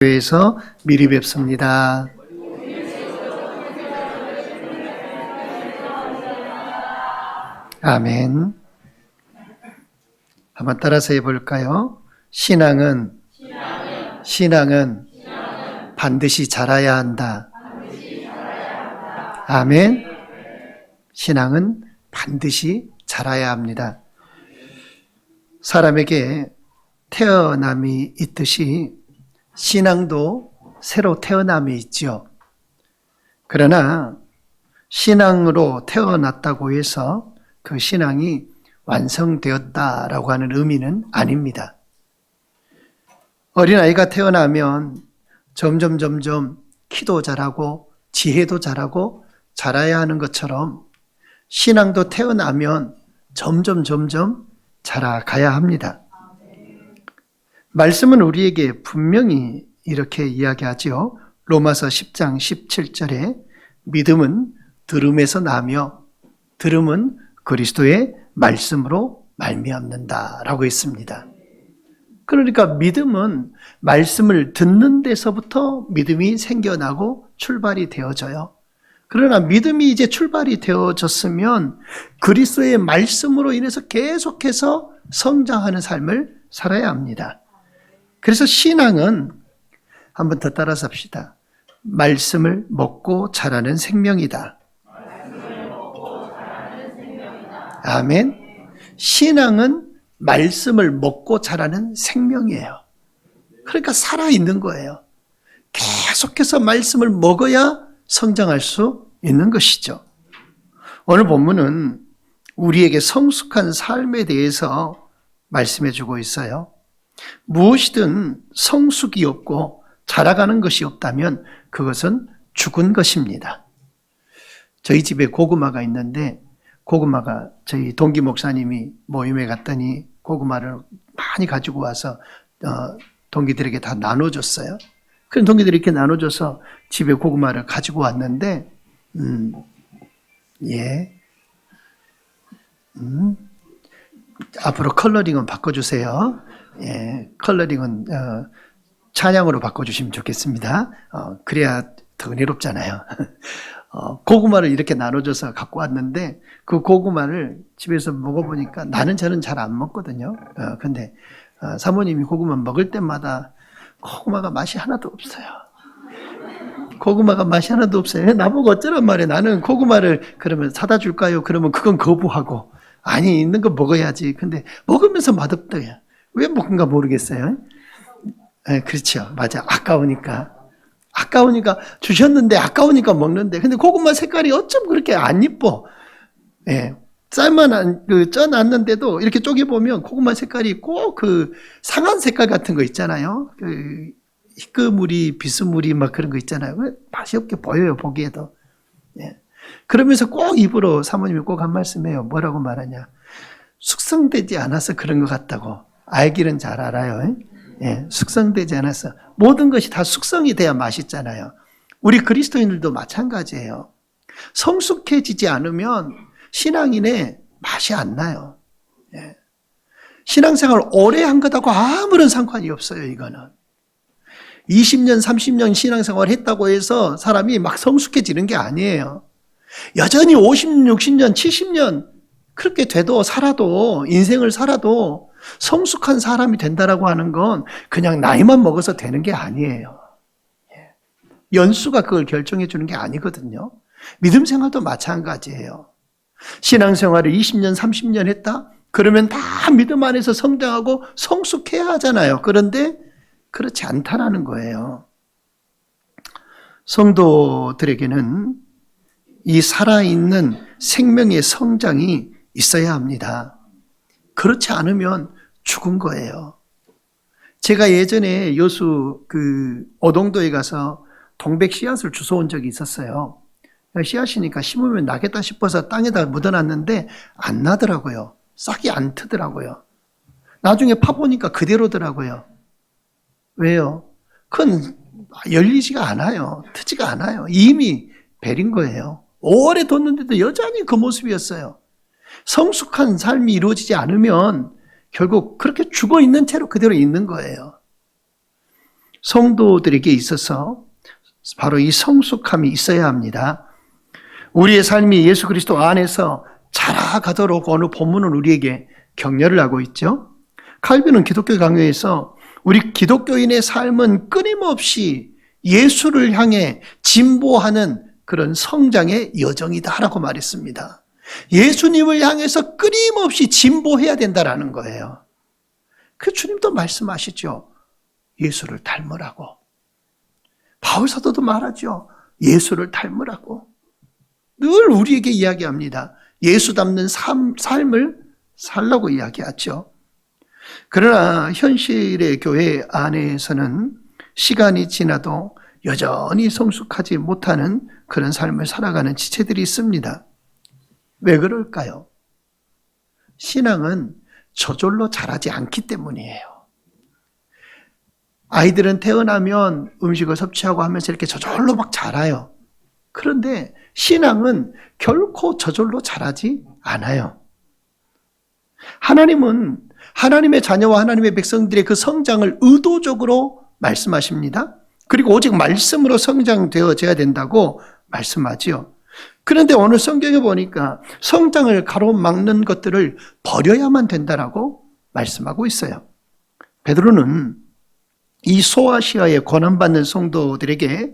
교회에서 미리 뵙습니다. 아멘. 한번 따라서 해볼까요? 신앙은 반드시 자라야 한다. 아멘. 신앙은 반드시 자라야 합니다. 사람에게 태어남이 있듯이 신앙도 새로 태어남이 있죠. 그러나 신앙으로 태어났다고 해서 그 신앙이 완성되었다라고 하는 의미는 아닙니다. 어린아이가 태어나면 점점 키도 자라고 지혜도 자라고 자라야 하는 것처럼 신앙도 태어나면 점점 자라가야 합니다. 말씀은 우리에게 분명히 이렇게 이야기하죠. 로마서 10장 17절에 믿음은 들음에서 나며 들음은 그리스도의 말씀으로 말미암는다라고 했습니다. 그러니까 믿음은 말씀을 듣는 데서부터 믿음이 생겨나고 출발이 되어져요. 그러나 믿음이 이제 출발이 되어졌으면 그리스도의 말씀으로 인해서 계속해서 성장하는 삶을 살아야 합니다. 그래서 신앙은 한번 더 따라서 합시다. 말씀을 먹고 자라는 생명이다. 아멘. 신앙은 말씀을 먹고 자라는 생명이에요. 그러니까 살아있는 거예요. 계속해서 말씀을 먹어야 성장할 수 있는 것이죠. 오늘 본문은 우리에게 성숙한 삶에 대해서 말씀해 주고 있어요. 무엇이든 성숙이 없고 자라가는 것이 없다면 그것은 죽은 것입니다. 저희 집에 고구마가 있는데 고구마가 저희 동기 목사님이 모임에 갔더니 고구마를 많이 가지고 와서 동기들에게 다 나눠줬어요. 그런 동기들이 이렇게 나눠줘서 집에 고구마를 가지고 왔는데 앞으로 컬러링은 바꿔주세요. 컬러링은 찬양으로 바꿔주시면 좋겠습니다. 그래야 더 은혜롭잖아요. 고구마를 이렇게 나눠줘서 갖고 왔는데 그 고구마를 집에서 먹어보니까 저는 잘 안 먹거든요. 근데 사모님이 고구마 먹을 때마다 고구마가 맛이 하나도 없어요. 고구마가 맛이 하나도 없어요. 나보고 어쩌란 말이에요. 나는 고구마를 그러면 사다 줄까요? 그러면 그건 거부하고 아니 있는 거 먹어야지. 근데 먹으면서 맛없대요. 왜 먹은가 모르겠어요. 그렇죠. 맞아. 아까우니까 주셨는데 아까우니까 먹는데 근데 고구마 색깔이 어쩜 그렇게 안 이뻐. 쌀만 쪄놨는데도 이렇게 쪼개보면 고구마 색깔이 꼭 그 상한 색깔 같은 거 있잖아요. 그 희끄무리 비스무리 막 그런 거 있잖아요. 맛이 없게 보여요. 보기에도. 그러면서 꼭 입으로 사모님이 꼭 한 말씀 해요. 뭐라고 말하냐. 숙성되지 않아서 그런 것 같다고. 알기는 잘 알아요. 숙성되지 않아서. 모든 것이 다 숙성이 돼야 맛있잖아요. 우리 그리스도인들도 마찬가지예요. 성숙해지지 않으면 신앙인의 맛이 안 나요. 신앙생활 오래 한 것하고 아무런 상관이 없어요. 이거는 20년 30년 신앙생활 했다고 해서 사람이 막 성숙해지는 게 아니에요. 여전히 50년 60년 70년 그렇게 돼도 살아도 인생을 살아도 성숙한 사람이 된다라고 하는 건 그냥 나이만 먹어서 되는 게 아니에요. 연수가 그걸 결정해 주는 게 아니거든요. 믿음 생활도 마찬가지예요. 신앙생활을 20년 30년 했다? 그러면 다 믿음 안에서 성장하고 성숙해야 하잖아요. 그런데 그렇지 않다라는 거예요. 성도들에게는 이 살아있는 생명의 성장이 있어야 합니다. 그렇지 않으면 죽은 거예요. 제가 예전에 여수 오동도에 가서 동백 씨앗을 주워온 적이 있었어요. 씨앗이니까 심으면 나겠다 싶어서 땅에다 묻어놨는데 안 나더라고요. 싹이 안 트더라고요. 나중에 파보니까 그대로더라고요. 왜요? 그건 열리지가 않아요. 트지가 않아요. 이미 베린 거예요. 오래 뒀는데도 여전히 그 모습이었어요. 성숙한 삶이 이루어지지 않으면 결국 그렇게 죽어 있는 채로 그대로 있는 거예요. 성도들에게 있어서 바로 이 성숙함이 있어야 합니다. 우리의 삶이 예수 그리스도 안에서 자라가도록 오늘 본문은 우리에게 격려를 하고 있죠. 칼빈은 기독교 강요에서 우리 기독교인의 삶은 끊임없이 예수를 향해 진보하는 그런 성장의 여정이다라고 말했습니다. 예수님을 향해서 끊임없이 진보해야 된다라는 거예요. 그 주님도 말씀하시죠. 예수를 닮으라고. 바울 사도도 말하죠. 예수를 닮으라고. 늘 우리에게 이야기합니다. 예수 닮는 삶을 살라고 이야기하죠. 그러나 현실의 교회 안에서는 시간이 지나도 여전히 성숙하지 못하는 그런 삶을 살아가는 지체들이 있습니다. 왜 그럴까요? 신앙은 저절로 자라지 않기 때문이에요. 아이들은 태어나면 음식을 섭취하고 하면서 이렇게 저절로 막 자라요. 그런데 신앙은 결코 저절로 자라지 않아요. 하나님은 하나님의 자녀와 하나님의 백성들의 그 성장을 의도적으로 말씀하십니다. 그리고 오직 말씀으로 성장되어져야 된다고 말씀하지요. 그런데 오늘 성경에 보니까 성장을 가로막는 것들을 버려야만 된다라고 말씀하고 있어요. 베드로는 이 소아시아에 고난받는 성도들에게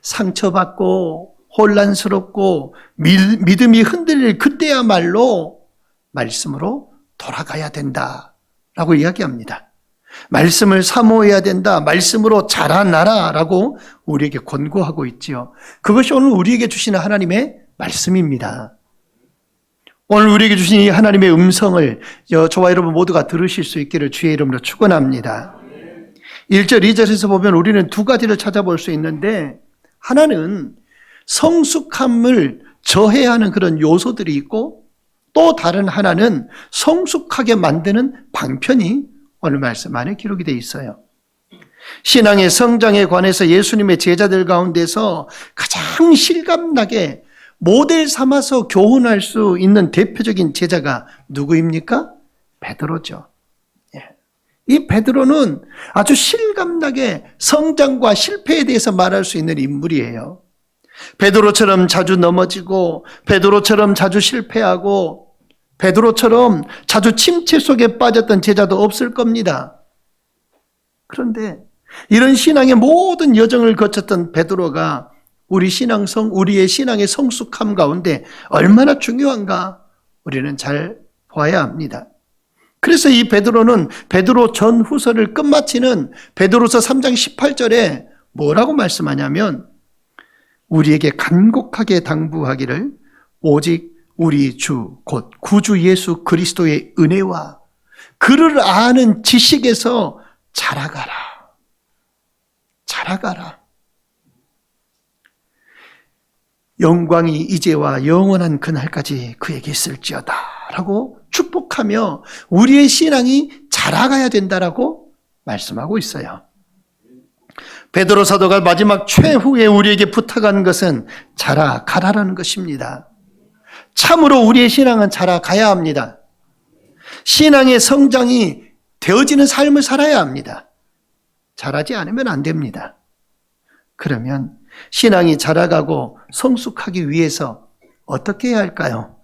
상처받고 혼란스럽고 믿음이 흔들릴 그때야말로 말씀으로 돌아가야 된다라고 이야기합니다. 말씀을 사모해야 된다. 말씀으로 자라나라라고 우리에게 권고하고 있지요. 그것이 오늘 우리에게 주시는 하나님의 말씀입니다. 오늘 우리에게 주신 이 하나님의 음성을 저와 여러분 모두가 들으실 수 있기를 주의 이름으로 축원합니다. 1절, 2절에서 보면 우리는 두 가지를 찾아볼 수 있는데, 하나는 성숙함을 저해야 하는 그런 요소들이 있고, 또 다른 하나는 성숙하게 만드는 방편이 오늘 말씀 안에 기록이 되어 있어요. 신앙의 성장에 관해서 예수님의 제자들 가운데서 가장 실감나게 모델 삼아서 교훈할 수 있는 대표적인 제자가 누구입니까? 베드로죠. 이 베드로는 아주 실감나게 성장과 실패에 대해서 말할 수 있는 인물이에요. 베드로처럼 자주 넘어지고, 베드로처럼 자주 실패하고, 베드로처럼 자주 침체 속에 빠졌던 제자도 없을 겁니다. 그런데 이런 신앙의 모든 여정을 거쳤던 베드로가 우리의 신앙의 성숙함 가운데 얼마나 중요한가 우리는 잘 봐야 합니다. 그래서 이 베드로는 베드로 전후서를 끝마치는 베드로서 3장 18절에 뭐라고 말씀하냐면, 우리에게 간곡하게 당부하기를 오직 우리 주 곧 구주 예수 그리스도의 은혜와 그를 아는 지식에서 자라가라. 자라가라. 영광이 이제와 영원한 그날까지 그에게 있을지어다 라고 축복하며 우리의 신앙이 자라가야 된다라고 말씀하고 있어요. 베드로 사도가 마지막 최후에 우리에게 부탁한 것은 자라가라라는 것입니다. 참으로 우리의 신앙은 자라가야 합니다. 신앙의 성장이 되어지는 삶을 살아야 합니다. 자라지 않으면 안 됩니다. 그러면 신앙이 자라가고 성숙하기 위해서 어떻게 해야 할까요?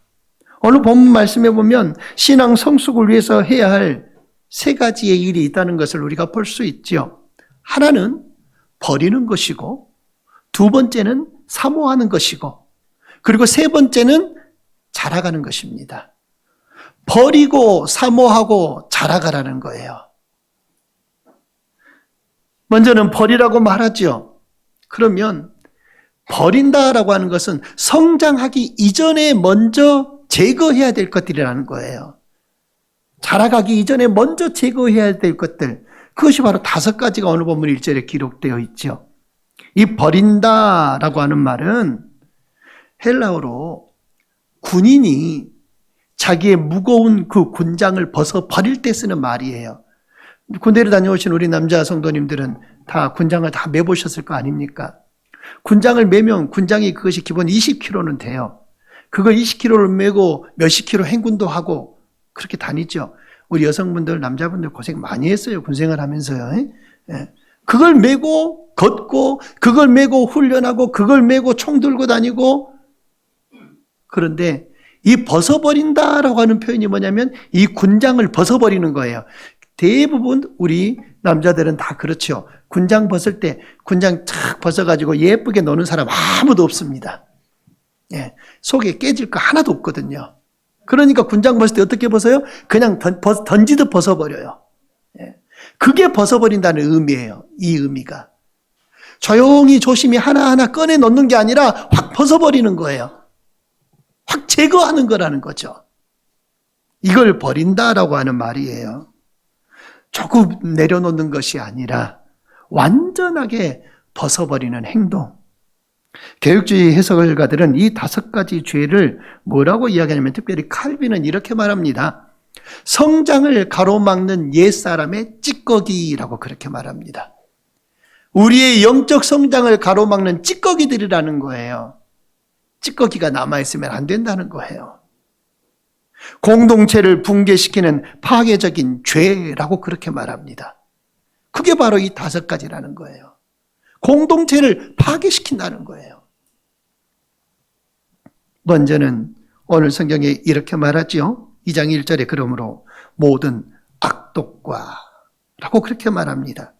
오늘 본문 말씀에 보면 신앙 성숙을 위해서 해야 할 세 가지의 일이 있다는 것을 우리가 볼 수 있죠. 하나는 버리는 것이고, 두 번째는 사모하는 것이고, 그리고 세 번째는 자라가는 것입니다. 버리고 사모하고 자라가라는 거예요. 먼저는 버리라고 말하죠. 그러면 버린다라고 하는 것은 성장하기 이전에 먼저 제거해야 될 것들이라는 거예요. 자라가기 이전에 먼저 제거해야 될 것들, 그것이 바로 5가지가 오늘 본문 1절에 기록되어 있죠. 이 버린다라고 하는 말은 헬라어로 군인이 자기의 무거운 그 군장을 벗어 버릴 때 쓰는 말이에요. 군대를 다녀오신 우리 남자 성도님들은 다 군장을 다 매보셨을 거 아닙니까? 군장을 매면 군장이 그것이 기본 20kg는 돼요. 그걸 20kg를 메고 몇십 킬로 행군도 하고 그렇게 다니죠. 우리 여성분들, 남자분들 고생 많이 했어요. 군생활 하면서요. 예. 그걸 메고 걷고, 그걸 메고 훈련하고, 그걸 메고 총 들고 다니고. 그런데 이 벗어버린다라고 하는 표현이 뭐냐면 이 군장을 벗어버리는 거예요. 대부분 우리 남자들은 다 그렇죠. 군장 벗을 때 군장 착 벗어가지고 예쁘게 노는 사람 아무도 없습니다. 예, 속에 깨질 거 하나도 없거든요. 그러니까 군장 벗을 때 어떻게 벗어요? 그냥 던지듯 벗어버려요. 예, 그게 벗어버린다는 의미예요. 이 의미가. 조용히 조심히 하나하나 꺼내 놓는 게 아니라 확 벗어버리는 거예요. 확 제거하는 거라는 거죠. 이걸 버린다라고 하는 말이에요. 조금 내려놓는 것이 아니라 완전하게 벗어버리는 행동. 개혁주의 해석가들은 이 5가지 죄를 뭐라고 이야기하냐면 특별히 칼빈은 이렇게 말합니다. 성장을 가로막는 옛사람의 찌꺼기라고 그렇게 말합니다. 우리의 영적 성장을 가로막는 찌꺼기들이라는 거예요. 찌꺼기가 남아있으면 안 된다는 거예요. 공동체를 붕괴시키는 파괴적인 죄라고 그렇게 말합니다. 그게 바로 이 5가지라는 거예요. 공동체를 파괴시킨다는 거예요. 먼저는 오늘 성경에 이렇게 말하죠. 2장 1절에 그러므로 모든 악독과 라고 그렇게 말합니다.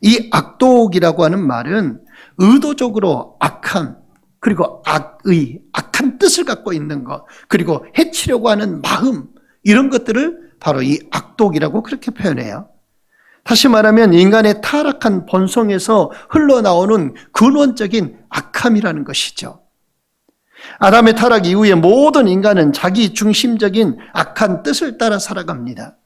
이 악독이라고 하는 말은 의도적으로 악한, 그리고 악한 뜻을 갖고 있는 것, 그리고 해치려고 하는 마음, 이런 것들을 바로 이 악독이라고 그렇게 표현해요. 다시 말하면 인간의 타락한 본성에서 흘러나오는 근원적인 악함이라는 것이죠. 아담의 타락 이후에 모든 인간은 자기 중심적인 악한 뜻을 따라 살아갑니다.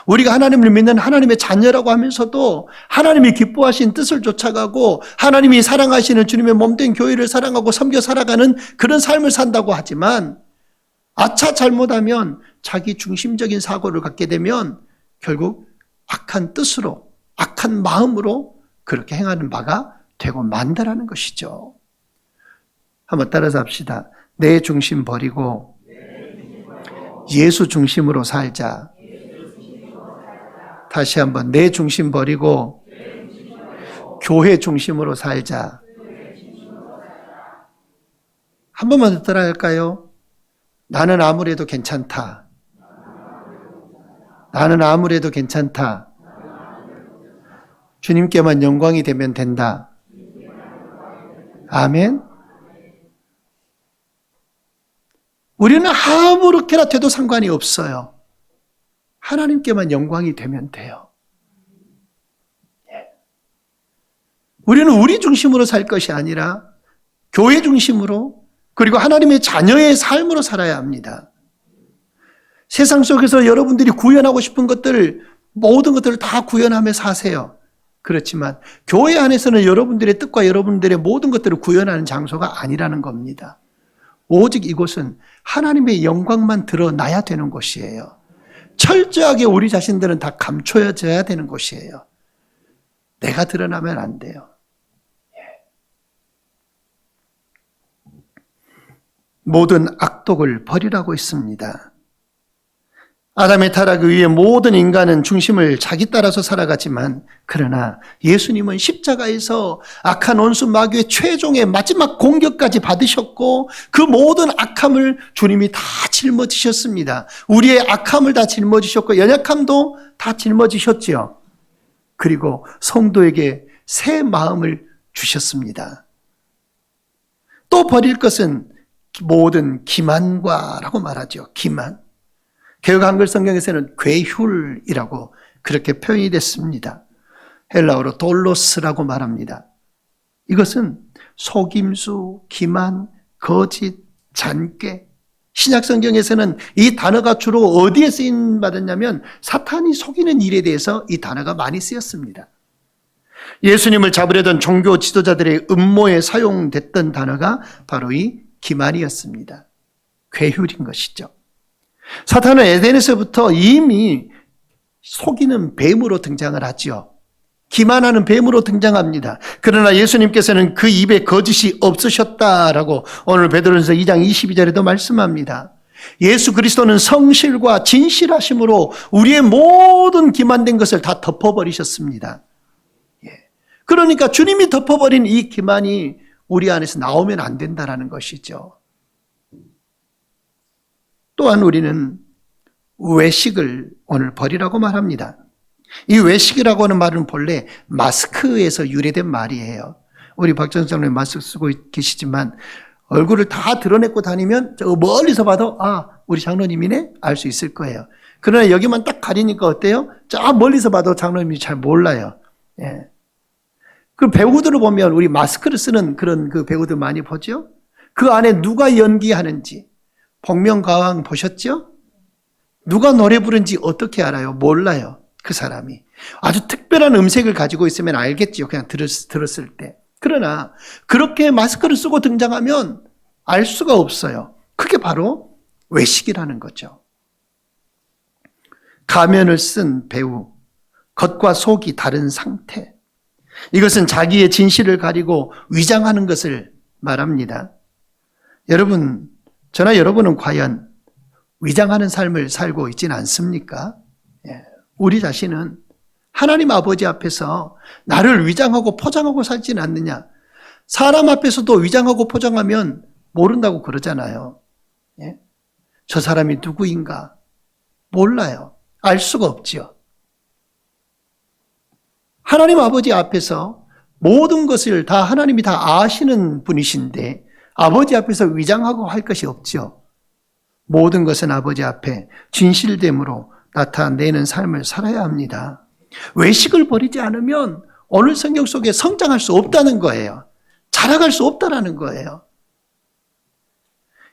우리가 하나님을 믿는 하나님의 자녀라고 하면서도 하나님이 기뻐하신 뜻을 쫓아가고 하나님이 사랑하시는 주님의 몸된 교회를 사랑하고 섬겨 살아가는 그런 삶을 산다고 하지만 아차 잘못하면 자기 중심적인 사고를 갖게 되면 결국 악한 뜻으로, 악한 마음으로 그렇게 행하는 바가 되고 만다라는 것이죠. 한번 따라서 합시다. 내 중심 버리고 예수 중심으로 살자. 다시 한번 내 중심 버리고 교회 중심으로 살자. 한 번만 더 따라할까요? 나는 아무래도 괜찮다. 나는 아무래도 괜찮다. 주님께만 영광이 되면 된다. 아멘. 우리는 아무렇게나 돼도 상관이 없어요. 하나님께만 영광이 되면 돼요. 우리는 우리 중심으로 살 것이 아니라 교회 중심으로, 그리고 하나님의 자녀의 삶으로 살아야 합니다. 세상 속에서 여러분들이 구현하고 싶은 것들을, 모든 것들을 다 구현하며 사세요. 그렇지만 교회 안에서는 여러분들의 뜻과 여러분들의 모든 것들을 구현하는 장소가 아니라는 겁니다. 오직 이곳은 하나님의 영광만 드러나야 되는 곳이에요. 철저하게 우리 자신들은 다 감춰져야 되는 곳이에요. 내가 드러나면 안 돼요. 모든 악독을 버리라고 했습니다. 아담의 타락 이후에 모든 인간은 중심을 자기 따라서 살아가지만, 그러나 예수님은 십자가에서 악한 원수 마귀의 최종의 마지막 공격까지 받으셨고 그 모든 악함을 주님이 다 짊어지셨습니다. 우리의 악함을 다 짊어지셨고 연약함도 다 짊어지셨지요. 그리고 성도에게 새 마음을 주셨습니다. 또 버릴 것은 모든 기만과라고 말하죠. 기만. 개역 한글 성경에서는 괴휼이라고 그렇게 표현이 됐습니다. 헬라어로 돌로스라고 말합니다. 이것은 속임수, 기만, 거짓, 잔꾀. 신약 성경에서는 이 단어가 주로 어디에 쓰임 받았냐면 사탄이 속이는 일에 대해서 이 단어가 많이 쓰였습니다. 예수님을 잡으려던 종교 지도자들의 음모에 사용됐던 단어가 바로 이 기만이었습니다. 괴휼인 것이죠. 사탄은 에덴에서부터 이미 속이는 뱀으로 등장을 하죠. 기만하는 뱀으로 등장합니다. 그러나 예수님께서는 그 입에 거짓이 없으셨다라고 오늘 베드로전서 2장 22절에도 말씀합니다. 예수 그리스도는 성실과 진실하심으로 우리의 모든 기만된 것을 다 덮어버리셨습니다. 그러니까 주님이 덮어버린 이 기만이 우리 안에서 나오면 안 된다는 것이죠. 또한 우리는 외식을 오늘 버리라고 말합니다. 이 외식이라고 하는 말은 본래 마스크에서 유래된 말이에요. 우리 박정선 장로님 마스크 쓰고 계시지만 얼굴을 다 드러내고 다니면 저 멀리서 봐도 우리 장로님이네 알 수 있을 거예요. 그러나 여기만 딱 가리니까 어때요? 저 멀리서 봐도 장로님이 잘 몰라요. 예. 그 배우들을 보면 우리 마스크를 쓰는 그런 그 배우들 많이 보죠? 그 안에 누가 연기하는지 복면가왕 보셨죠? 누가 노래 부른지 어떻게 알아요? 몰라요. 그 사람이. 아주 특별한 음색을 가지고 있으면 알겠지요. 그냥 들었을 때. 그러나 그렇게 마스크를 쓰고 등장하면 알 수가 없어요. 그게 바로 외식이라는 거죠. 가면을 쓴 배우, 겉과 속이 다른 상태. 이것은 자기의 진실을 가리고 위장하는 것을 말합니다. 여러분, 저나 여러분은 과연 위장하는 삶을 살고 있지는 않습니까? 우리 자신은 하나님 아버지 앞에서 나를 위장하고 포장하고 살지는 않느냐. 사람 앞에서도 위장하고 포장하면 모른다고 그러잖아요. 저 사람이 누구인가? 몰라요. 알 수가 없지요. 하나님 아버지 앞에서 모든 것을 다 하나님이 다 아시는 분이신데 아버지 앞에서 위장하고 할 것이 없죠. 모든 것은 아버지 앞에 진실됨으로 나타내는 삶을 살아야 합니다. 외식을 버리지 않으면 오늘 성경 속에 성장할 수 없다는 거예요. 자라갈 수 없다는 거예요.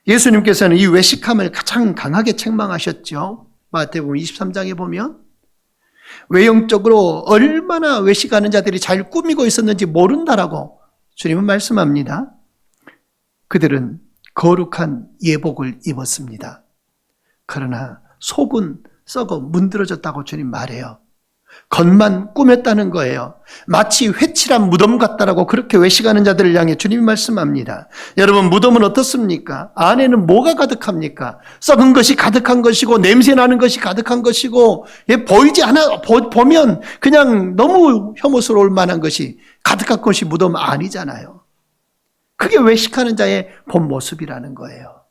예수님께서는 이 외식함을 가장 강하게 책망하셨죠. 마태복음 23장에 보면 외형적으로 얼마나 외식하는 자들이 잘 꾸미고 있었는지 모른다라고 주님은 말씀합니다. 그들은 거룩한 예복을 입었습니다. 그러나 속은 썩어 문드러졌다고 주님 말해요. 겉만 꾸몄다는 거예요. 마치 회칠한 무덤 같다라고 그렇게 외식하는 자들을 향해 주님이 말씀합니다. 여러분, 무덤은 어떻습니까? 안에는 뭐가 가득합니까? 썩은 것이 가득한 것이고 냄새나는 것이 가득한 것이고 보이지 않아 보면 그냥 너무 혐오스러울 만한 것이 가득한 것이 무덤 아니잖아요. 그게 외식하는 자의 본 모습이라는 거예요.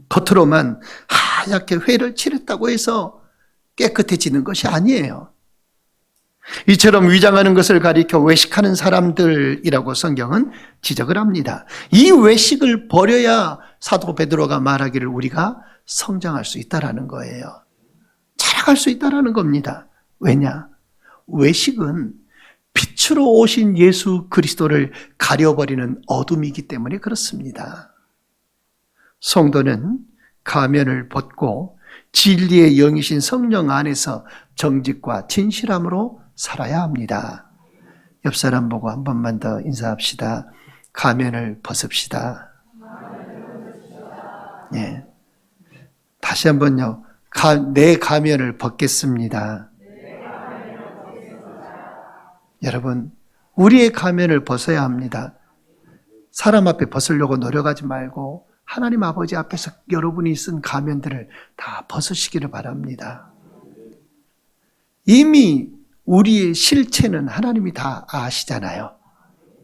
겉으로만 하얗게 회를 칠했다고 해서 깨끗해지는 것이 아니에요. 이처럼 위장하는 것을 가리켜 외식하는 사람들이라고 성경은 지적을 합니다. 이 외식을 버려야 사도 베드로가 말하기를 우리가 성장할 수 있다라는 거예요. 자라갈 수 있다라는 겁니다. 왜냐? 외식은 빛으로 오신 예수 그리스도를 가려버리는 어둠이기 때문에 그렇습니다. 성도는 가면을 벗고 진리의 영이신 성령 안에서 정직과 진실함으로 살아야 합니다. 옆 사람 보고 한 번만 더 인사합시다. 가면을 벗읍시다. 예. 다시 한번요. 내 가면을 벗겠습니다. 여러분, 우리의 가면을 벗어야 합니다. 사람 앞에 벗으려고 노력하지 말고 하나님 아버지 앞에서 여러분이 쓴 가면들을 다 벗으시기를 바랍니다. 이미 우리의 실체는 하나님이 다 아시잖아요.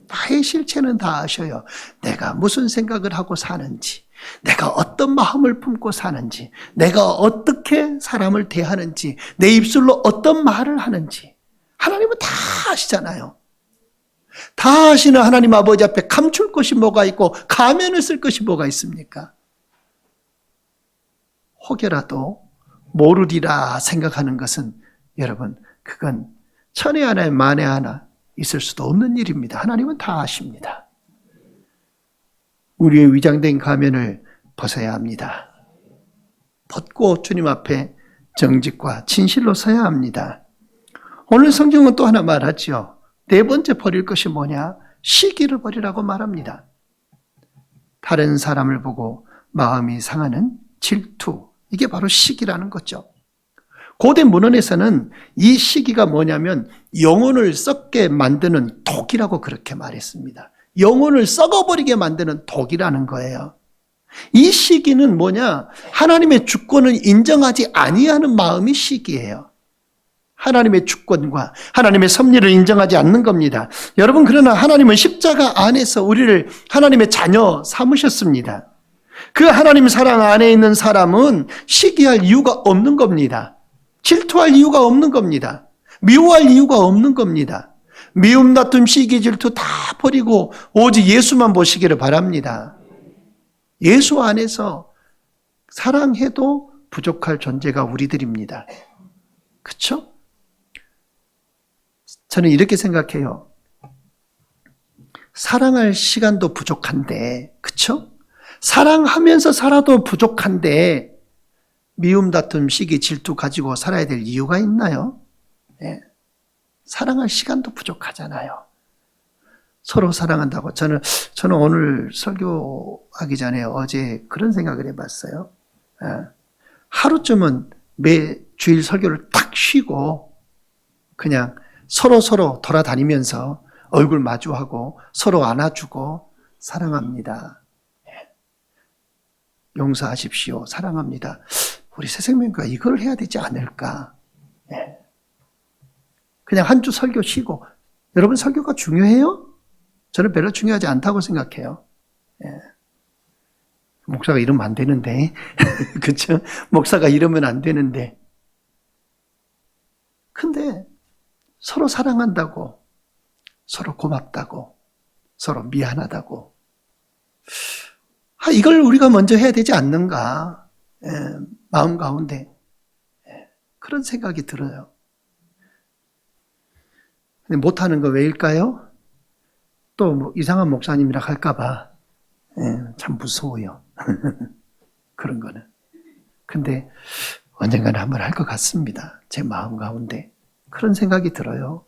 나의 실체는 다 아셔요. 내가 무슨 생각을 하고 사는지, 내가 어떤 마음을 품고 사는지, 내가 어떻게 사람을 대하는지, 내 입술로 어떤 말을 하는지 하나님은 다 아시잖아요. 다 아시는 하나님 아버지 앞에 감출 것이 뭐가 있고 가면을 쓸 것이 뭐가 있습니까? 혹여라도 모르리라 생각하는 것은 여러분, 그건 천에 하나에 만에 하나 있을 수도 없는 일입니다. 하나님은 다 아십니다. 우리의 위장된 가면을 벗어야 합니다. 벗고 주님 앞에 정직과 진실로 서야 합니다. 오늘 성경은 또 하나 말하죠. 네 번째 버릴 것이 뭐냐? 시기를 버리라고 말합니다. 다른 사람을 보고 마음이 상하는 질투. 이게 바로 시기라는 거죠. 고대 문헌에서는 이 시기가 뭐냐면 영혼을 썩게 만드는 독이라고 그렇게 말했습니다. 영혼을 썩어버리게 만드는 독이라는 거예요. 이 시기는 뭐냐? 하나님의 주권을 인정하지 아니하는 마음이 시기예요. 하나님의 주권과 하나님의 섭리를 인정하지 않는 겁니다. 여러분, 그러나 하나님은 십자가 안에서 우리를 하나님의 자녀 삼으셨습니다. 그 하나님 사랑 안에 있는 사람은 시기할 이유가 없는 겁니다. 질투할 이유가 없는 겁니다. 미워할 이유가 없는 겁니다. 미움, 다툼, 시기, 질투 다 버리고 오직 예수만 보시기를 바랍니다. 예수 안에서 사랑해도 부족할 존재가 우리들입니다. 그렇죠? 저는 이렇게 생각해요. 사랑할 시간도 부족한데, 그렇죠? 사랑하면서 살아도 부족한데 미움, 다툼, 시기, 질투 가지고 살아야 될 이유가 있나요? 네. 사랑할 시간도 부족하잖아요. 서로 사랑한다고. 저는 오늘 설교하기 전에 어제 그런 생각을 해봤어요. 하루쯤은 매 주일 설교를 딱 쉬고 그냥 서로 돌아다니면서 얼굴 마주하고 서로 안아주고 사랑합니다. 용서하십시오. 사랑합니다. 우리 새생명교가 이걸 해야 되지 않을까? 그냥 한 주 설교 쉬고. 여러분, 설교가 중요해요? 저는 별로 중요하지 않다고 생각해요. 목사가 이러면 안 되는데. 그렇죠? 목사가 이러면 안 되는데. 근데 서로 사랑한다고, 서로 고맙다고, 서로 미안하다고. 이걸 우리가 먼저 해야 되지 않는가? 마음 가운데 그런 생각이 들어요. 근데 못하는 거 왜일까요? 또 뭐 이상한 목사님이라 할까봐 참 무서워요. 그런 거는. 근데 언젠가는 한번 할 것 같습니다. 제 마음 가운데 그런 생각이 들어요.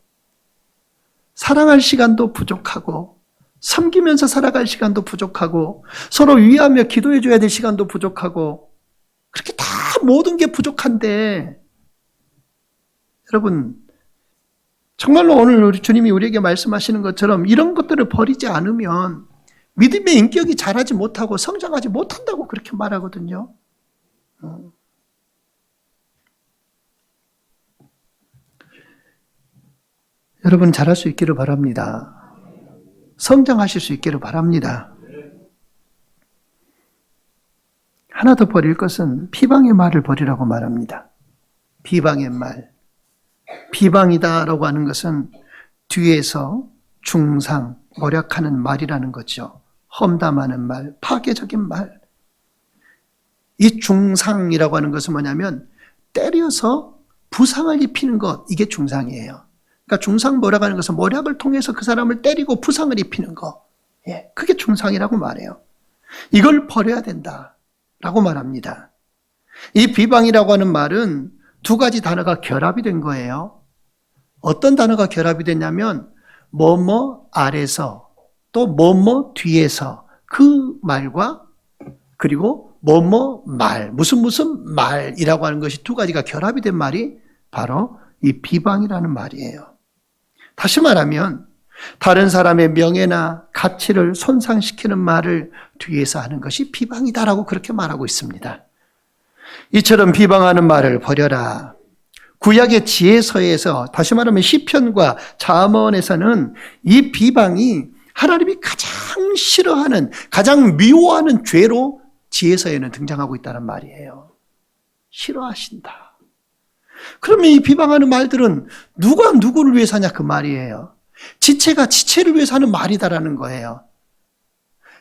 사랑할 시간도 부족하고 섬기면서 살아갈 시간도 부족하고 서로 위하며 기도해 줘야 될 시간도 부족하고 그렇게 다 모든 게 부족한데 여러분 정말로 오늘 우리 주님이 우리에게 말씀하시는 것처럼 이런 것들을 버리지 않으면 믿음의 인격이 자라지 못하고 성장하지 못한다고 그렇게 말하거든요. 여러분 잘할 수 있기를 바랍니다. 성장하실 수 있기를 바랍니다. 하나 더 버릴 것은 비방의 말을 버리라고 말합니다. 비방의 말. 비방이다라고 하는 것은 뒤에서 중상, 모략하는 말이라는 거죠. 험담하는 말, 파괴적인 말. 이 중상이라고 하는 것은 뭐냐면 때려서 부상을 입히는 것, 이게 중상이에요. 그러니까 중상 모략 하는 것은 모략을 통해서 그 사람을 때리고 부상을 입히는 거. 그게 중상이라고 말해요. 이걸 버려야 된다라고 말합니다. 이 비방이라고 하는 말은 두 가지 단어가 결합이 된 거예요. 어떤 단어가 결합이 됐냐면 뭐뭐 아래서 또 뭐뭐 뒤에서 그 말과 그리고 뭐뭐 말, 무슨 말이라고 하는 것이 두 가지가 결합이 된 말이 바로 이 비방이라는 말이에요. 다시 말하면 다른 사람의 명예나 가치를 손상시키는 말을 뒤에서 하는 것이 비방이다라고 그렇게 말하고 있습니다. 이처럼 비방하는 말을 버려라. 구약의 지혜서에서 다시 말하면 시편과 잠언에서는 이 비방이 하나님이 가장 싫어하는, 가장 미워하는 죄로 지혜서에는 등장하고 있다는 말이에요. 싫어하신다. 그러면 이 비방하는 말들은 누가 누구를 위해서 하냐 그 말이에요. 지체가 지체를 위해서 하는 말이다라는 거예요.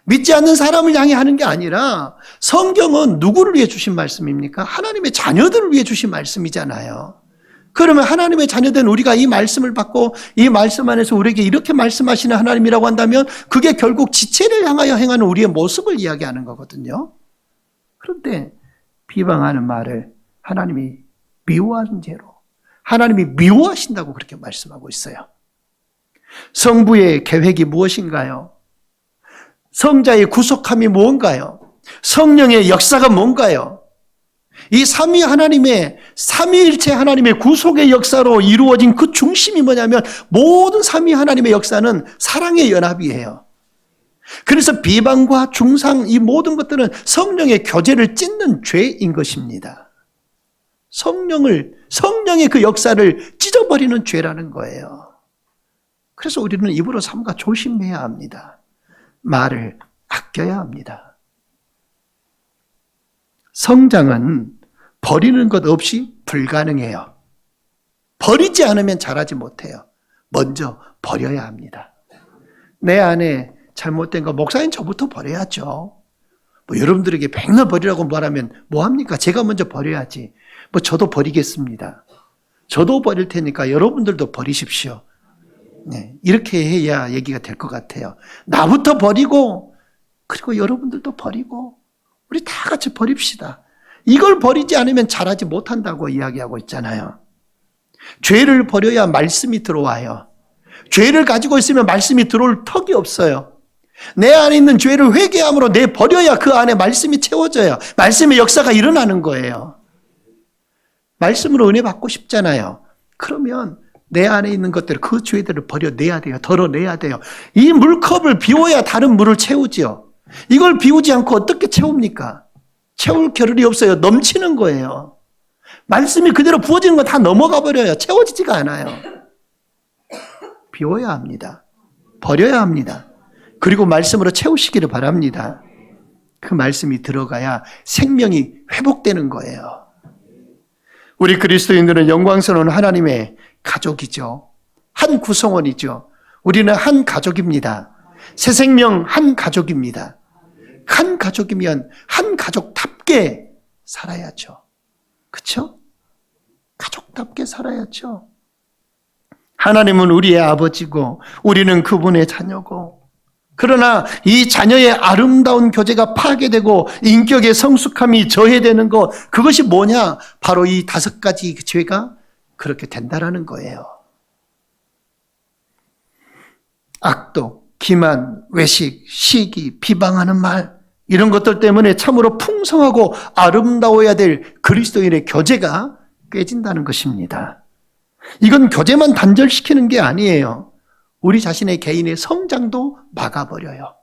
믿지 않는 사람을 향해 하는 게 아니라 성경은 누구를 위해 주신 말씀입니까? 하나님의 자녀들을 위해 주신 말씀이잖아요. 그러면 하나님의 자녀된 우리가 이 말씀을 받고 이 말씀 안에서 우리에게 이렇게 말씀하시는 하나님이라고 한다면 그게 결국 지체를 향하여 행하는 우리의 모습을 이야기하는 거거든요. 그런데 비방하는 말을 하나님이 미워하는 죄로, 하나님이 미워하신다고 그렇게 말씀하고 있어요. 성부의 계획이 무엇인가요? 성자의 구속함이 뭔가요? 성령의 역사가 뭔가요? 이 삼위 하나님의, 삼위일체 하나님의 구속의 역사로 이루어진 그 중심이 뭐냐면 모든 삼위 하나님의 역사는 사랑의 연합이에요. 그래서 비방과 중상 이 모든 것들은 성령의 교제를 찢는 죄인 것입니다. 성령의 그 역사를 찢어버리는 죄라는 거예요. 그래서 우리는 입으로 삼가 조심해야 합니다. 말을 아껴야 합니다. 성장은 버리는 것 없이 불가능해요. 버리지 않으면 자라지 못해요. 먼저 버려야 합니다. 내 안에 잘못된 거, 목사님 저부터 버려야죠. 뭐 여러분들에게 백날 버리라고 말하면 뭐합니까? 제가 먼저 버려야지. 뭐 저도 버리겠습니다. 저도 버릴 테니까 여러분들도 버리십시오. 네, 이렇게 해야 얘기가 될 것 같아요. 나부터 버리고, 그리고 여러분들도 버리고, 우리 다 같이 버립시다. 이걸 버리지 않으면 자라지 못한다고 이야기하고 있잖아요. 죄를 버려야 말씀이 들어와요. 죄를 가지고 있으면 말씀이 들어올 턱이 없어요. 내 안에 있는 죄를 회개함으로 내버려야 그 안에 말씀이 채워져요. 말씀의 역사가 일어나는 거예요. 말씀으로 은혜 받고 싶잖아요. 그러면 내 안에 있는 것들, 그 죄들을 버려내야 돼요. 덜어내야 돼요. 이 물컵을 비워야 다른 물을 채우지요. 이걸 비우지 않고 어떻게 채웁니까? 채울 겨를이 없어요. 넘치는 거예요. 말씀이 그대로 부어지는 건 다 넘어가 버려요. 채워지지가 않아요. 비워야 합니다. 버려야 합니다. 그리고 말씀으로 채우시기를 바랍니다. 그 말씀이 들어가야 생명이 회복되는 거예요. 우리 그리스도인들은 영광스러운 하나님의 가족이죠. 한 구성원이죠. 우리는 한 가족입니다. 새 생명 한 가족입니다. 한 가족이면 한 가족답게 살아야죠. 그렇죠? 가족답게 살아야죠. 하나님은 우리의 아버지고 우리는 그분의 자녀고, 그러나 이 자녀의 아름다운 교제가 파괴되고 인격의 성숙함이 저해되는 것, 그것이 뭐냐? 바로 이 5가지 죄가 그렇게 된다라는 거예요. 악독, 기만, 외식, 시기, 비방하는 말, 이런 것들 때문에 참으로 풍성하고 아름다워야 될 그리스도인의 교제가 깨진다는 것입니다. 이건 교제만 단절시키는 게 아니에요. 우리 자신의 개인의 성장도 막아버려요.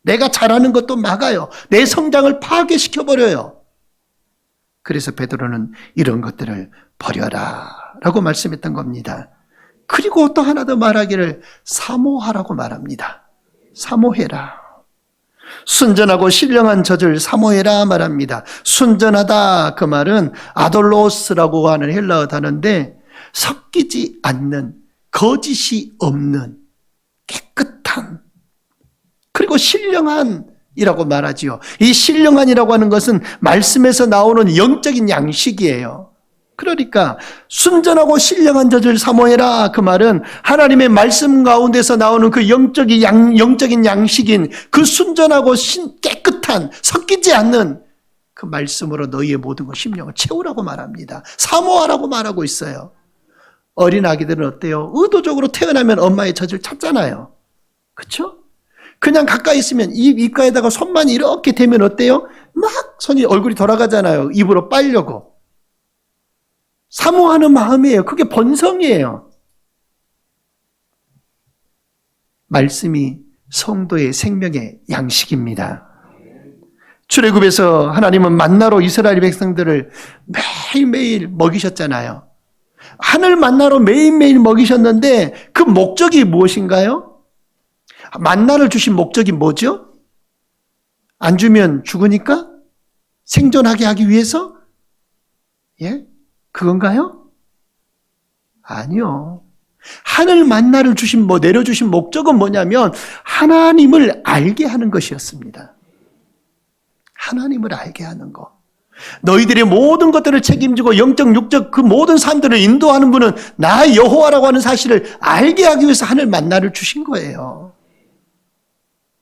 내가 잘하는 것도 막아요. 내 성장을 파괴시켜버려요. 그래서 베드로는 이런 것들을 버려라 라고 말씀했던 겁니다. 그리고 또 하나 더 말하기를 사모하라고 말합니다. 사모해라. 순전하고 신령한 젖을 사모해라 말합니다. 순전하다, 그 말은 아돌로스라고 하는 헬라어 단어인데 섞이지 않는, 거짓이 없는, 깨끗한, 그리고 신령한이라고 말하지요. 이 신령한이라고 하는 것은 말씀에서 나오는 영적인 양식이에요. 그러니까 순전하고 신령한 젖을 사모해라, 그 말은 하나님의 말씀 가운데서 나오는 그 영적인 양식인 그 순전하고 깨끗한, 섞이지 않는 그 말씀으로 너희의 모든 것 심령을 채우라고 말합니다. 사모하라고 말하고 있어요. 어린 아기들은 어때요? 의도적으로 태어나면 엄마의 젖을 찾잖아요. 그렇죠? 그냥 가까이 있으면 입가에다가 손만 이렇게 대면 어때요? 막 손이, 얼굴이 돌아가잖아요. 입으로 빨려고. 사모하는 마음이에요. 그게 본성이에요. 말씀이 성도의 생명의 양식입니다. 출애굽에서 하나님은 만나로 이스라엘 백성들을 매일매일 먹이셨잖아요. 하늘 만나로 매일매일 먹이셨는데 그 목적이 무엇인가요? 만나를 주신 목적이 뭐죠? 안 주면 죽으니까? 생존하게 하기 위해서? 예? 그건가요? 아니요. 하늘 만나를 내려주신 목적은 뭐냐면 하나님을 알게 하는 것이었습니다. 하나님을 알게 하는 것. 너희들의 모든 것들을 책임지고 영적, 육적 그 모든 삶들을 인도하는 분은 나 여호와라고 하는 사실을 알게 하기 위해서 하늘 만나를 주신 거예요.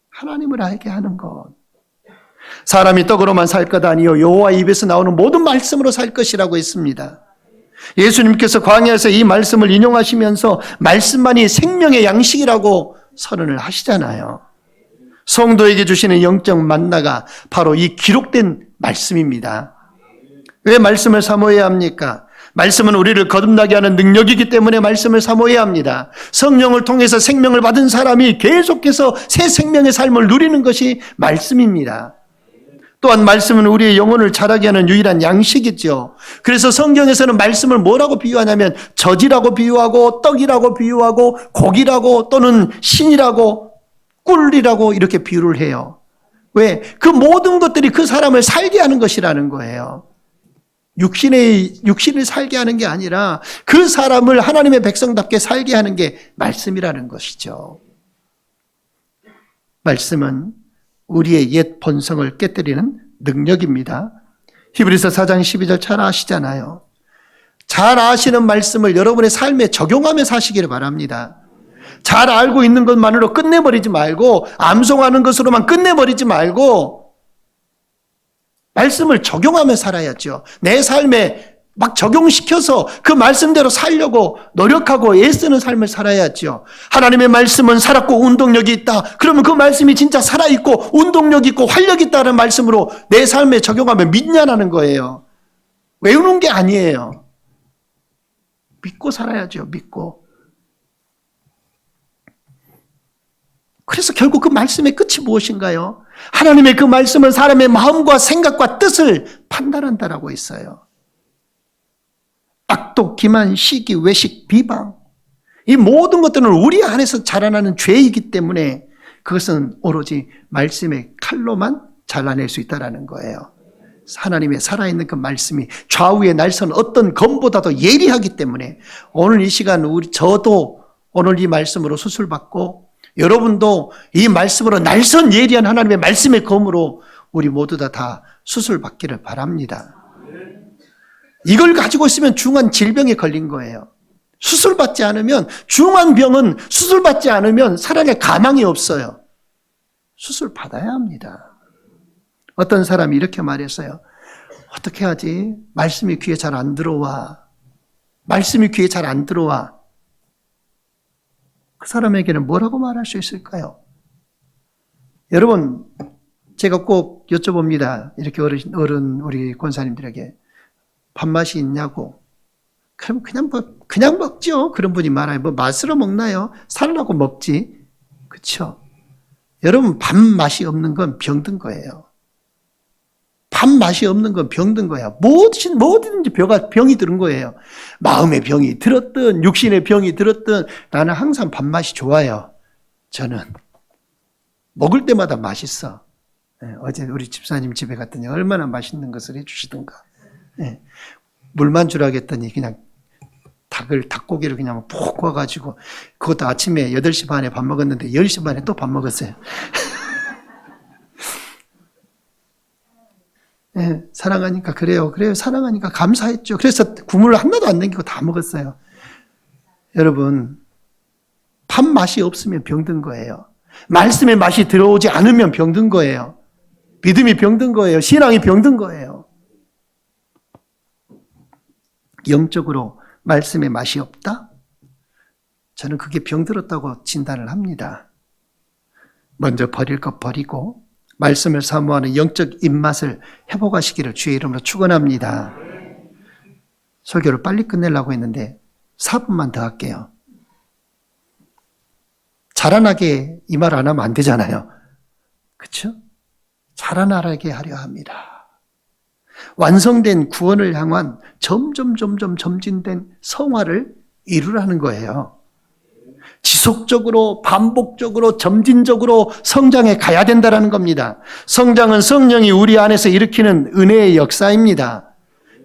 하나님을 알게 하는 것. 사람이 떡으로만 살 것 아니요 여호와 입에서 나오는 모든 말씀으로 살 것이라고 했습니다. 예수님께서 광야에서 이 말씀을 인용하시면서 말씀만이 생명의 양식이라고 선언을 하시잖아요. 성도에게 주시는 영적 만나가 바로 이 기록된 말씀입니다. 왜 말씀을 사모해야 합니까? 말씀은 우리를 거듭나게 하는 능력이기 때문에 말씀을 사모해야 합니다. 성령을 통해서 생명을 받은 사람이 계속해서 새 생명의 삶을 누리는 것이 말씀입니다. 또한 말씀은 우리의 영혼을 자라게 하는 유일한 양식이죠. 그래서 성경에서는 말씀을 뭐라고 비유하냐면 젖이라고 비유하고 떡이라고 비유하고 고기라고 또는 신이라고 꿀이라고 이렇게 비유를 해요. 왜? 그 모든 것들이 그 사람을 살게 하는 것이라는 거예요. 육신을 살게 하는 게 아니라 그 사람을 하나님의 백성답게 살게 하는 게 말씀이라는 것이죠. 말씀은 우리의 옛 본성을 깨뜨리는 능력입니다. 히브리서 4장 12절 잘 아시잖아요. 잘 아시는 말씀을 여러분의 삶에 적용하며 사시기를 바랍니다. 잘 알고 있는 것만으로 끝내버리지 말고 암송하는 것으로만 끝내버리지 말고 말씀을 적용하며 살아야죠. 내 삶에 막 적용시켜서 그 말씀대로 살려고 노력하고 애쓰는 삶을 살아야죠. 하나님의 말씀은 살았고 운동력이 있다. 그러면 그 말씀이 진짜 살아있고 운동력 있고 활력 있다는 말씀으로 내 삶에 적용하면 믿냐라는 거예요. 외우는 게 아니에요. 믿고 살아야죠. 믿고. 그래서 결국 그 말씀의 끝이 무엇인가요? 하나님의 그 말씀은 사람의 마음과 생각과 뜻을 판단한다라고 했어요. 악독, 기만, 시기, 외식, 비방 이 모든 것들은 우리 안에서 자라나는 죄이기 때문에 그것은 오로지 말씀의 칼로만 잘라낼 수 있다는 거예요. 하나님의 살아있는 그 말씀이 좌우의 날선 어떤 검보다도 예리하기 때문에 오늘 이 시간 저도 오늘 이 말씀으로 수술받고 여러분도 이 말씀으로 날선 예리한 하나님의 말씀의 검으로 우리 모두 다 수술받기를 바랍니다. 이걸 가지고 있으면 중한 질병에 걸린 거예요. 수술받지 않으면 중한 병은 수술받지 않으면 살아날 가망이 없어요. 수술받아야 합니다. 어떤 사람이 이렇게 말했어요. 어떻게 하지? 말씀이 귀에 잘 안 들어와. 말씀이 귀에 잘 안 들어와. 그 사람에게는 뭐라고 말할 수 있을까요? 여러분, 제가 꼭 여쭤봅니다. 이렇게 어른 우리 권사님들에게 밥맛이 있냐고. 그럼 그냥 먹죠. 그런 분이 말아요. 뭐 맛으로 먹나요? 살라고 먹지. 그렇죠? 여러분, 밥맛이 없는 건 병든 거예요. 밥맛이 없는 건 병든 거야. 뭐든지 병이 들은 거예요. 마음의 병이 들었든 육신의 병이 들었든 나는 항상 밥맛이 좋아요. 저는 먹을 때마다 맛있어. 어제 우리 집사님 집에 갔더니 얼마나 맛있는 것을 해주시던가. 물만 주라고 했더니 그냥 닭고기를 그냥 푹 구워가지고 그것도 아침에 8시 반에 밥 먹었는데 10시 반에 또 밥 먹었어요. 사랑하니까 그래요. 사랑하니까 감사했죠. 그래서 국물을 하나도 안 남기고 다 먹었어요. 여러분, 밥 맛이 없으면 병든 거예요. 말씀의 맛이 들어오지 않으면 병든 거예요. 믿음이 병든 거예요. 신앙이 병든 거예요. 영적으로 말씀의 맛이 없다? 저는 그게 병들었다고 진단을 합니다. 먼저 버릴 것 버리고 말씀을 사모하는 영적 입맛을 회복하시기를 주의 이름으로 축원합니다. 설교를 빨리 끝내려고 했는데 4분만 더 할게요. 자라나게 이 말 안 하면 안 되잖아요. 그렇죠? 자라나게 하려 합니다. 완성된 구원을 향한 점점 점진된 성화를 이루라는 거예요. 지속적으로 반복적으로 점진적으로 성장해 가야 된다는 겁니다. 성장은 성령이 우리 안에서 일으키는 은혜의 역사입니다.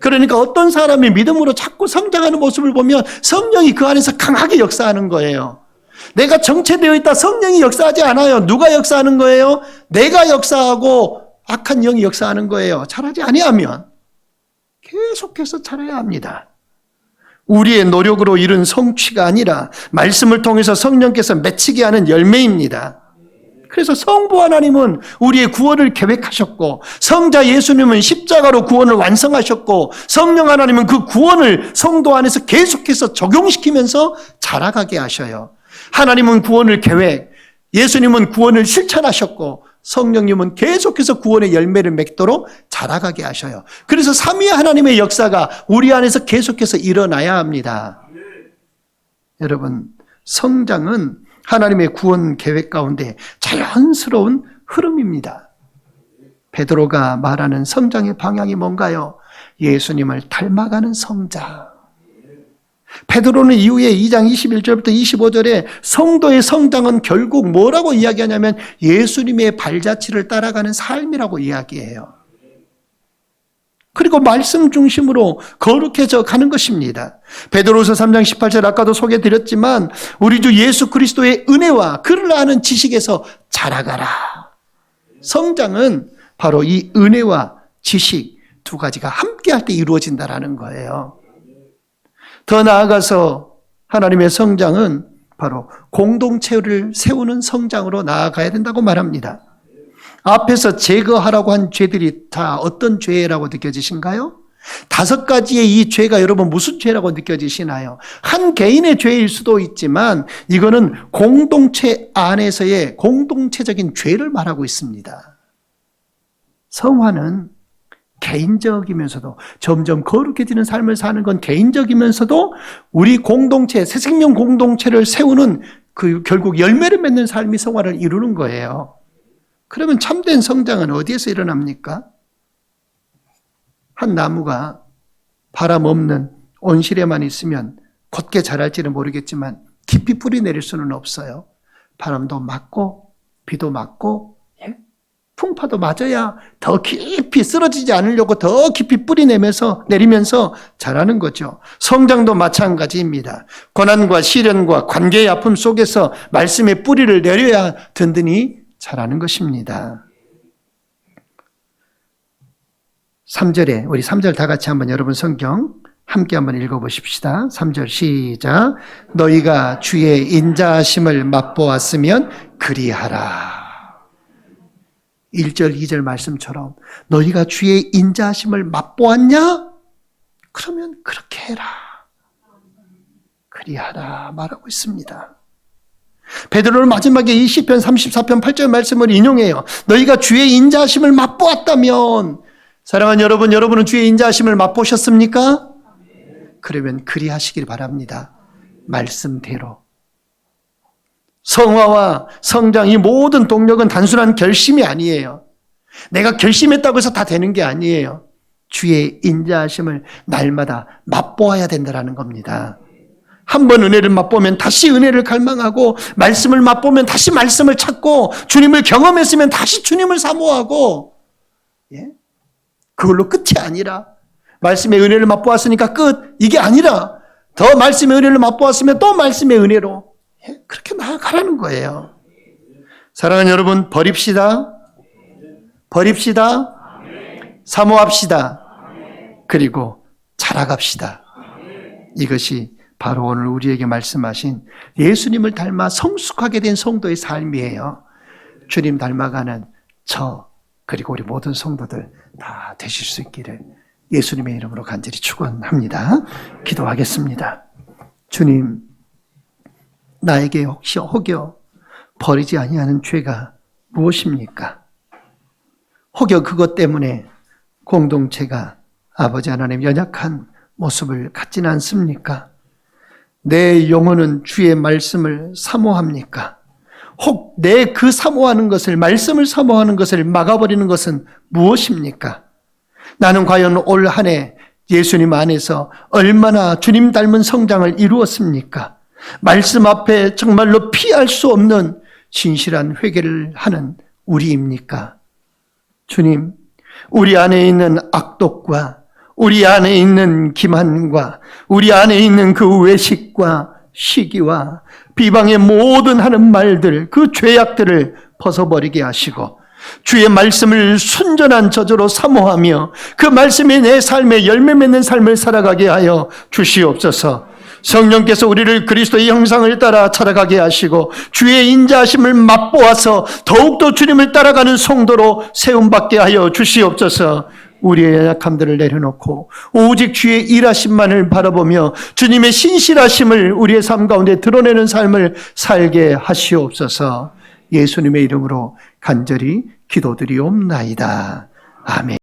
그러니까 어떤 사람이 믿음으로 자꾸 성장하는 모습을 보면 성령이 그 안에서 강하게 역사하는 거예요. 내가 정체되어 있다 성령이 역사하지 않아요. 누가 역사하는 거예요? 내가 역사하고 악한 영이 역사하는 거예요. 잘하지 아니하면 계속해서 잘해야 합니다. 우리의 노력으로 이룬 성취가 아니라 말씀을 통해서 성령께서 맺히게 하는 열매입니다. 그래서 성부 하나님은 우리의 구원을 계획하셨고 성자 예수님은 십자가로 구원을 완성하셨고 성령 하나님은 그 구원을 성도 안에서 계속해서 적용시키면서 자라가게 하셔요. 하나님은 구원을 계획, 예수님은 구원을 실천하셨고 성령님은 계속해서 구원의 열매를 맺도록 자라가게 하셔요. 그래서 삼위 하나님의 역사가 우리 안에서 계속해서 일어나야 합니다. 여러분, 성장은 하나님의 구원 계획 가운데 자연스러운 흐름입니다. 베드로가 말하는 성장의 방향이 뭔가요? 예수님을 닮아가는 성장. 베드로는 이후에 2장 21절부터 25절에 성도의 성장은 결국 뭐라고 이야기하냐면 예수님의 발자취를 따라가는 삶이라고 이야기해요. 그리고 말씀 중심으로 거룩해져 가는 것입니다. 베드로서 3장 18절 아까도 소개드렸지만 우리 주 예수 그리스도의 은혜와 그를 아는 지식에서 자라가라. 성장은 바로 이 은혜와 지식 두 가지가 함께할 때 이루어진다라는 거예요. 더 나아가서 하나님의 성장은 바로 공동체를 세우는 성장으로 나아가야 된다고 말합니다. 앞에서 제거하라고 한 죄들이 다 어떤 죄라고 느껴지신가요? 5가지의 이 죄가 여러분 무슨 죄라고 느껴지시나요? 한 개인의 죄일 수도 있지만 이거는 공동체 안에서의 공동체적인 죄를 말하고 있습니다. 성화는 개인적이면서도 점점 거룩해지는 삶을 사는 건 개인적이면서도 우리 공동체, 새 생명 공동체를 세우는 그 결국 열매를 맺는 삶이 성화를 이루는 거예요. 그러면 참된 성장은 어디에서 일어납니까? 한 나무가 바람 없는 온실에만 있으면 곧게 자랄지는 모르겠지만 깊이 뿌리 내릴 수는 없어요. 바람도 맞고 비도 맞고 풍파도 맞아야 더 깊이 쓰러지지 않으려고 더 깊이 뿌리 내리면서 자라는 거죠. 성장도 마찬가지입니다. 고난과 시련과 관계의 아픔 속에서 말씀의 뿌리를 내려야 든든히 자라는 것입니다. 3절에 우리 3절 다 같이 한번 여러분 성경 함께 한번 읽어보십시다. 3절 시작. 너희가 주의 인자하심을 맛보았으면 그리하라. 1절 2절 말씀처럼 너희가 주의 인자하심을 맛보았냐? 그러면 그렇게 해라. 그리하라 말하고 있습니다. 베드로는 마지막에 이 시편 34편 8절 말씀을 인용해요. 너희가 주의 인자하심을 맛보았다면, 사랑하는 여러분, 여러분은 주의 인자하심을 맛보셨습니까? 그러면 그리하시길 바랍니다. 말씀대로. 성화와 성장, 이 모든 동력은 단순한 결심이 아니에요. 내가 결심했다고 해서 다 되는 게 아니에요. 주의 인자하심을 날마다 맛보아야 된다는 겁니다. 한 번 은혜를 맛보면 다시 은혜를 갈망하고, 말씀을 맛보면 다시 말씀을 찾고, 주님을 경험했으면 다시 주님을 사모하고, 그걸로 끝이 아니라, 말씀의 은혜를 맛보았으니까 끝, 이게 아니라 더 말씀의 은혜를 맛보았으면 또 말씀의 은혜로 그렇게 나아가라는 거예요. 사랑하는 여러분, 버립시다. 사모합시다. 그리고 자라갑시다. 이것이 바로 오늘 우리에게 말씀하신 예수님을 닮아 성숙하게 된 성도의 삶이에요. 주님 닮아가는 저, 그리고 우리 모든 성도들 다 되실 수 있기를 예수님의 이름으로 간절히 축원합니다. 기도하겠습니다. 주님, 나에게 혹여 버리지 아니하는 죄가 무엇입니까? 혹여 그것 때문에 공동체가 아버지 하나님 연약한 모습을 갖지는 않습니까? 내 영혼은 주의 말씀을 사모합니까? 혹 내 그 사모하는 것을, 말씀을 사모하는 것을 막아버리는 것은 무엇입니까? 나는 과연 올 한 해 예수님 안에서 얼마나 주님 닮은 성장을 이루었습니까? 말씀 앞에 정말로 피할 수 없는 진실한 회개를 하는 우리입니까? 주님, 우리 안에 있는 악독과 우리 안에 있는 기만과 우리 안에 있는 그 외식과 시기와 비방의 모든 하는 말들, 그 죄악들을 벗어버리게 하시고 주의 말씀을 순전한 저주로 사모하며 그 말씀이 내 삶에 열매 맺는 삶을 살아가게 하여 주시옵소서. 성령께서 우리를 그리스도의 형상을 따라 자라가게 하시고 주의 인자하심을 맛보아서 더욱더 주님을 따라가는 성도로 세움받게 하여 주시옵소서. 우리의 연약함들을 내려놓고 오직 주의 일하심만을 바라보며 주님의 신실하심을 우리의 삶 가운데 드러내는 삶을 살게 하시옵소서. 예수님의 이름으로 간절히 기도드리옵나이다. 아멘.